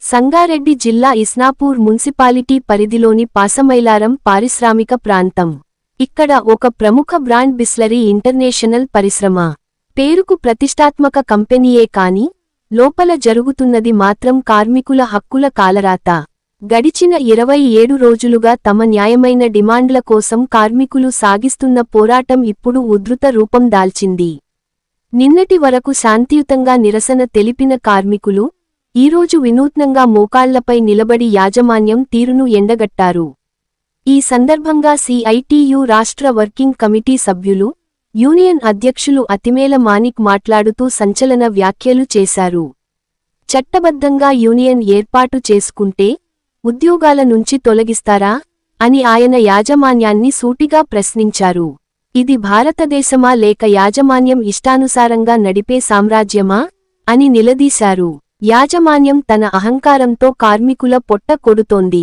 సంగారెడ్డి జిల్లా ఇస్నాపూర్ మున్సిపాలిటీ పరిధిలోని పాసమైలారం పారిశ్రామిక ప్రాంతం. ఇక్కడ ఒక ప్రముఖ బ్రాండ్ బిస్లరీ ఇంటర్నేషనల్ పరిశ్రమ. పేరుకు ప్రతిష్టాత్మక కంపెనీయే కాని లోపల జరుగుతున్నది మాత్రం కార్మికుల హక్కుల కాలరాత. గడిచిన 27 రోజులుగా తమ న్యాయమైన డిమాండ్ల కోసం కార్మికులు సాగిస్తున్న పోరాటం ఇప్పుడు ఉధృత రూపం దాల్చింది. నిన్నటి వరకు శాంతియుతంగా నిరసన తెలిపిన కార్మికులు ఈరోజు వినూత్నంగా మోకాళ్లపై నిలబడి యాజమాన్యం తీరును ఎండగట్టారు. ఈ సందర్భంగా సిఐటియు రాష్ట్ర వర్కింగ్ కమిటీ సభ్యులు, యూనియన్ అధ్యక్షులు అతిమేల మాణిక్ మాట్లాడుతూ సంచలన వ్యాఖ్యలు చేశారు. చట్టబద్ధంగా యూనియన్ ఏర్పాటు చేసుకుంటే ఉద్యోగాల నుంచి తొలగిస్తారా అని ఆయన యాజమాన్యాన్ని సూటిగా ప్రశ్నించారు. ఇది భారతదేశమా లేక యాజమాన్యం ఇష్టానుసారంగా నడిపే సామ్రాజ్యమా అని నిలదీశారు. యాజమాన్యం తన అహంకారంతో కార్మికుల పొట్ట కొడుతోంది.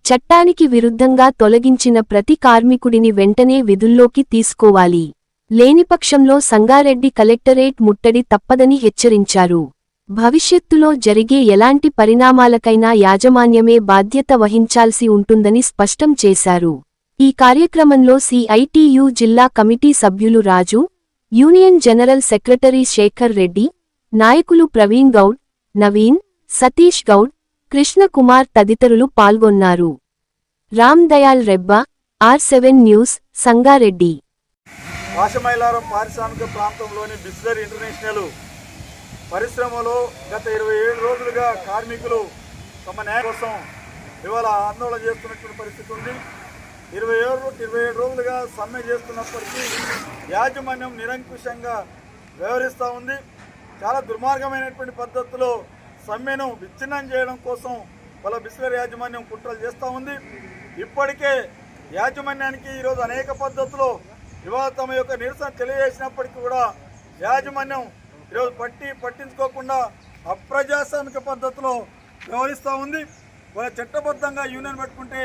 చట్టానికి విరుద్ధంగా తొలగించిన ప్రతి కార్మికుడిని వెంటనే విధుల్లోకి తీసుకోవాలి. లేనిపక్షంలో సంగారెడ్డి కలెక్టరేట్ ముట్టడి తప్పదని హెచ్చరించారు. భవిష్యత్తులో జరిగే ఎలాంటి పరిణామాలకైనా యాజమాన్యమే బాధ్యత వహించాల్సి ఉంటుందని స్పష్టం చేశారు. ఈ కార్యక్రమంలో సిఐటియు జిల్లా కమిటీ సభ్యులు Raju, union general secretary Shekhar Reddy, నాయకులు ప్రవీణ్ గౌడ్, నవీన్, సతీష్ గౌడ్, కృష్ణ కుమార్ తదితరులు పాల్గొన్నారు. Ram Dayal Rebba, R7 news, Sangareddy. పాసమైలారం పారిశ్రామిక ప్రాంతంలోని బిస్లరీ ఇంటర్నేషనల్ పరిశ్రమలో గత 27 రోజులుగా కార్మికులు తమ న్యాయం కోసం ఇవాళ ఆందోళన చేస్తున్నటువంటి పరిస్థితి ఉంది. 27 రోజులుగా సమ్మె చేస్తున్నప్పటికీ యాజమాన్యం నిరంకుశంగా వ్యవహరిస్తూ ఉంది. చాలా దుర్మార్గమైనటువంటి పద్ధతిలో సమ్మెను విచ్ఛిన్నం చేయడం కోసం వాళ్ళ బిస్లరీ యాజమాన్యం కుట్రలు చేస్తూ ఉంది. ఇప్పటికే యాజమాన్యానికి ఈరోజు అనేక పద్ధతుల్లో ఇవాళ తమ యొక్క నిరసన తెలియజేసినప్పటికీ కూడా యాజమాన్యం ఈరోజు పట్టించుకోకుండా అప్రజాస్వామిక పద్ధతిలో వ్యవహరిస్తూ ఉంది. వాళ్ళ చట్టబద్ధంగా యూనియన్ పెట్టుకుంటే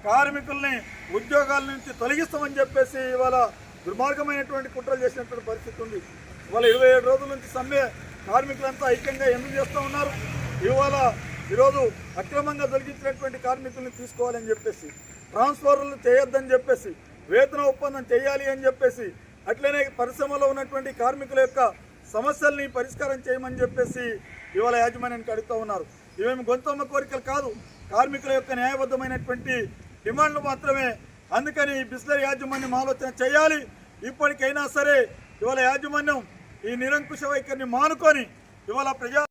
కార్మికుల్ని ఉద్యోగాల నుంచి తొలగిస్తామని చెప్పేసి ఇవాళ దుర్మార్గమైనటువంటి కుట్రలు చేసినటువంటి పరిస్థితి ఉంది. ఇవాళ 27 రోజుల నుంచి సమ్మె కార్మికులంతా ఐక్యంగా ఎందుకు చేస్తూ ఉన్నారు? ఇవాళ ఈరోజు అక్రమంగా తొలగించినటువంటి కార్మికుల్ని తీసుకోవాలని చెప్పేసి, ట్రాన్స్ఫర్లు చేయొద్దని చెప్పేసి, వేతన ఒప్పందం చేయాలి అని చెప్పేసి, అట్లనే పరిశ్రమలో ఉన్నటువంటి కార్మికుల యొక్క సమస్యల్ని పరిష్కారం చేయమని చెప్పేసి ఇవాళ యాజమాన్యానికి అడుగుతూ ఉన్నారు. ఇవేమి గొంతమ్మ కోరికలు కాదు, కార్మికుల యొక్క న్యాయబద్ధమైనటువంటి డిమాండ్లు మాత్రమే. అందుకని బిస్లరీ యాజమాన్యం ఆలోచన చేయాలి. ఇప్పటికైనా సరే ఇవాళ యాజమాన్యం ఈ నిరంకుశ వైఖరిని మానుకొని ఇవాళ